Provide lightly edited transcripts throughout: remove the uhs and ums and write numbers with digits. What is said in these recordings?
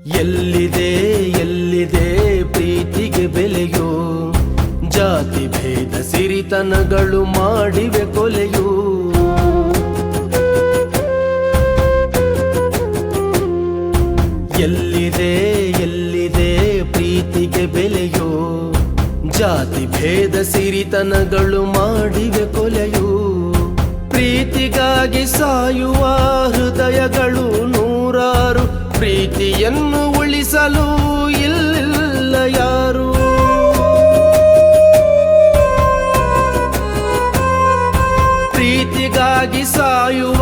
ಎಲ್ಲಿದೆ ಎಲ್ಲಿದೆ ಪ್ರೀತಿಗೆ ಬೆಲೆಯೋ, ಜಾತಿ ಭೇದ ಸಿರಿತನಗಳು ಮಾಡಿವೆ ಕೊಲೆಯೋ. ಎಲ್ಲಿದೆ ಎಲ್ಲಿದೆ ಪ್ರೀತಿಗೆ ಬೆಲೆಯೋ, ಜಾತಿ ಭೇದ ಸಿರಿತನಗಳು ಮಾಡಿವೆ ಕೊಲೆಯೋ. ಪ್ರೀತಿಗಾಗಿ ಸಾಯುವ ಹೃದಯಗಳು ನೂರಾರು, ಪ್ರೀತಿಯನ್ನು ಉಳಿಸಲು ಇಲ್ಲ ಯಾರು. ಪ್ರೀತಿಗಾಗಿ ಸಾಯುವ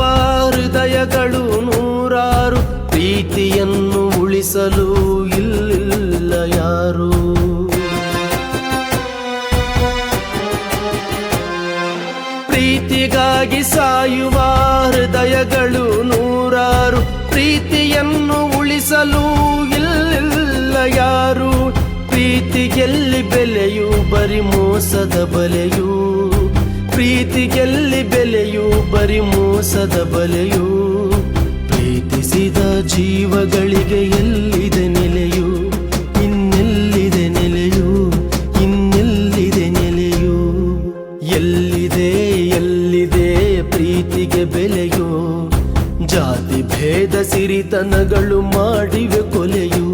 ಹೃದಯಗಳು ನೂರಾರು, ಪ್ರೀತಿಯನ್ನು ಉಳಿಸಲು ಇಲ್ಲ ಯಾರು. ಪ್ರೀತಿಗಾಗಿ ಸಾಯುವ ಹೃದಯಗಳು ನೂರಾರು, ಪ್ರೀತಿಯನ್ನು ಉಳಿಸಲು ಇಲ್ಲ ಯಾರು. ಪ್ರೀತಿಗೆಲ್ಲಿ ಬೆಲೆಯು ಬರಿ ಮೋಸದ ಬಲೆಯು, ಪ್ರೀತಿಗೆಲ್ಲಿ ಬೆಲೆಯು ಬರಿ ಮೋಸದ ಬಲೆಯು. ಪ್ರೀತಿಸಿದ ಜೀವಗಳಿಗೆ ಎಲ್ಲಿದೆ ನೆಲೆಯು, ಇನ್ನೆಲ್ಲಿದೆ ನೆಲೆಯು, ಇನ್ನೆಲ್ಲಿದೆ ನೆಲೆಯು. ಎಲ್ಲಿದೆ ಎಲ್ಲಿದೆ ಪ್ರೀತಿಗೆ ಬೆಲೆಯೋ, ಜಾತಿ ಭೇದ ಸಿರಿತನಗಳು ಮಾಡಿವೆ ಕೊಲೆಯು,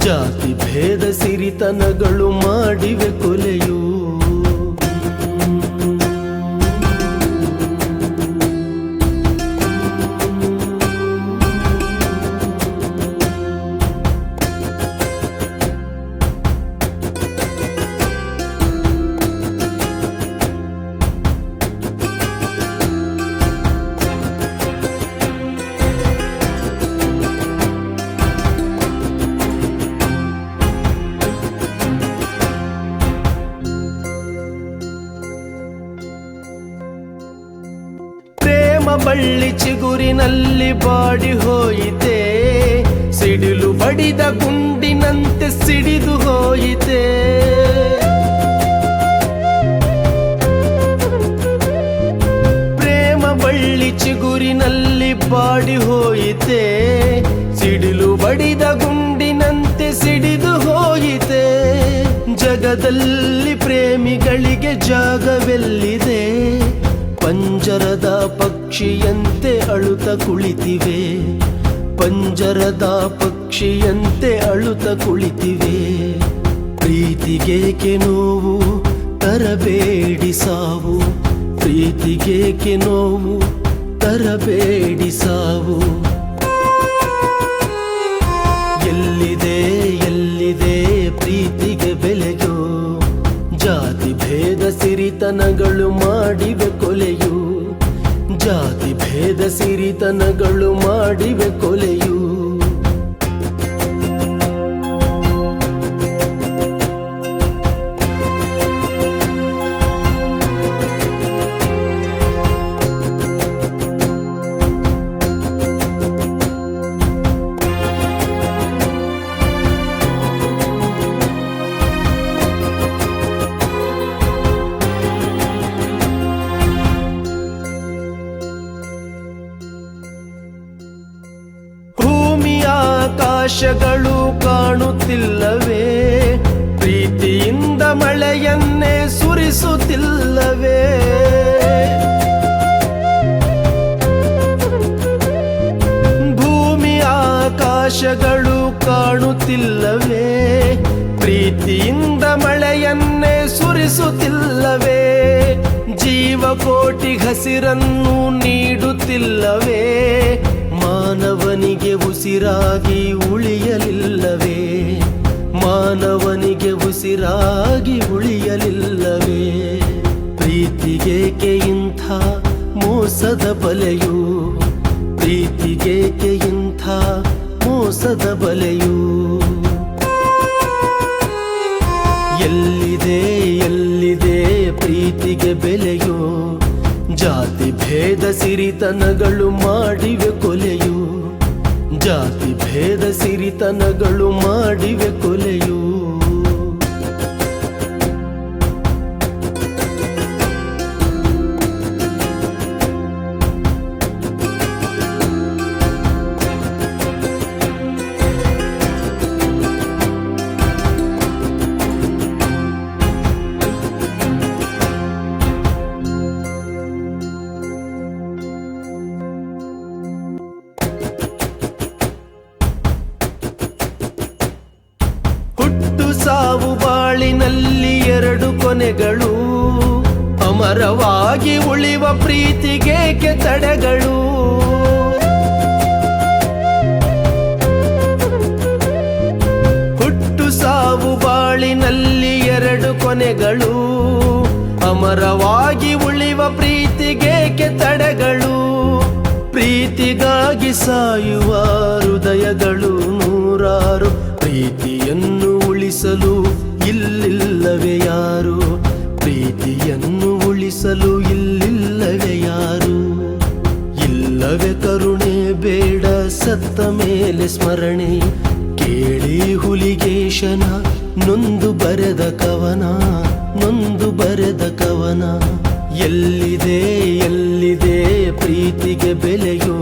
ಜಾತಿ ಭೇದ ಸಿರಿತನಗಳು ಮಾಡಿವೆ ಕೊಲೆಯು. ಬಳ್ಳಿ ಚಿಗುರಿನಲ್ಲಿ ಬಾಡಿ ಹೋಯಿತೆ, ಸಿಡಿಲು ಬಡಿದ ಗುಂಡಿನಂತೆ ಸಿಡಿದು ಹೋಯಿತೆ. ಪ್ರೇಮ ಬಳ್ಳಿ ಚಿಗುರಿನಲ್ಲಿ ಬಾಡಿ ಹೋಯಿತೆ, ಸಿಡಿಲು ಬಡಿದ ಗುಂಡಿನಂತೆ ಸಿಡಿದು ಹೋಯಿತೆ. ಜಗದಲ್ಲಿ ಪ್ರೇಮಿಗಳಿಗೆ ಜಾಗವೆಲ್ಲಿದೆ, ಪಂಜರದ ಪಕ್ಷಿಯಂತೆ ಅಳುತ್ತ ಕುಳಿತಿವೆ, ಪಂಜರದ ಪಕ್ಷಿಯಂತೆ ಅಳುತ್ತ ಕುಳಿತಿವೆ. ಪ್ರೀತಿಗೇಕೆ ನೋವು ತರಬೇಡಿ ಸಾವು, ಪ್ರೀತಿಗೇಕೆ ನೋವು ತರಬೇಡಿ ಸಾವು. ಎಲ್ಲಿದೆ ಎಲ್ಲಿದೆ ಪ್ರೀತಿಗೆ ಬೆಲೆಯೋ, ಜಾತಿ ಭೇದ ಸಿರಿತನಗಳು ಮಾಡಿವೆ ಕೊಲೆಯು, ಜಾತಿ ಭೇದ ಸಿರಿತನಗಳು ಮಾಡಿವೆ ಕೊಲೆಯು. ಆಕಾಶಗಳು ಕಾಣುತ್ತಿಲ್ಲವೇ, ಪ್ರೀತಿಯಿಂದ ಮಳೆಯನ್ನೇ ಸುರಿಸುತ್ತಿಲ್ಲವೇ. ಭೂಮಿ ಆಕಾಶಗಳು ಕಾಣುತ್ತಿಲ್ಲವೇ, ಪ್ರೀತಿಯಿಂದ ಮಳೆಯನ್ನೇ ಸುರಿಸುತ್ತಿಲ್ಲವೇ. ಜೀವಕೋಟಿ ಹಸಿರನ್ನು ನೀಡುತ್ತಿಲ್ಲವೇ, ಮಾನವನಿಗೆ ಉಸಿರಾಗಿ ಉಳಿಯಲಿಲ್ಲವೇ, ಮಾನವನಿಗೆ ಉಸಿರಾಗಿ ಉಳಿಯಲಿಲ್ಲವೇ. ಪ್ರೀತಿಗೇಕೆ ಇಂಥ ಮೋಸದ ಬಲೆಯು, ಪ್ರೀತಿಗೇಕೆ ಇಂಥ ಮೋಸದ ಬಲೆಯು. ಎಲ್ಲಿದೆ ಎಲ್ಲಿದೆ ಪ್ರೀತಿಗೆ ಬೆಲೆಯೋ, ಜಾತಿ ಭೇದ ಸಿರಿತನಗಳು ಮಾಡಿವೆ ಕೊಲೆಯು, ಜಾತಿ ಭೇದ ಸಿರಿತನಗಳು ಮಾಡಿವೆ ಕೊಲೆಯು. ಸಾವು ಬಾಳಿನಲ್ಲಿ ಎರಡು ಕೊನೆಗಳು, ಅಮರವಾಗಿ ಉಳಿವ ಪ್ರೀತಿಗೇಕೆ ತಡೆಗಳು. ಹುಟ್ಟು ಸಾವು ಬಾಳಿನಲ್ಲಿ ಎರಡು ಕೊನೆಗಳು, ಅಮರವಾಗಿ ಉಳಿವ ಪ್ರೀತಿಗೇಕೆ ತಡೆಗಳು. ಪ್ರೀತಿಗಾಗಿ ಸಾಯುವ ಹೃದಯಗಳು ನೂರಾರು, ಪ್ರೀತಿಯನ್ನು ಉಳಿಸಲು ಇಲ್ಲಿಲ್ಲವೇ ಯಾರು, ಪ್ರೀತಿಯನ್ನು ಉಳಿಸಲು ಇಲ್ಲಿಲ್ಲವೇ ಯಾರು. ಇಲ್ಲವೇ ಕರುಣೆ ಬೇಡ ಸತ್ತ ಮೇಲೆ ಸ್ಮರಣೆ, ಕೇಳಿ ಹುಲಿಗೇಶನ ನೊಂದು ಬರೆದ ಕವನ, ನೊಂದು ಬರೆದ ಕವನ. ಎಲ್ಲಿದೆ ಎಲ್ಲಿದೆ ಪ್ರೀತಿಗೆ ಬೆಲೆಯೋ,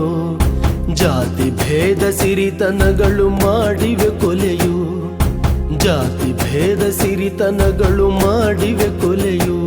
ಜಾತಿ ಭೇದ ಸಿರಿತನಗಳು ಮಾಡಿವೆ ಕೊಲೆಯು, ಜಾತಿ ಭೇದ ಸಿರಿತನಗಳು ಮಾಡಿವೆ ಕೊಲೆಯು.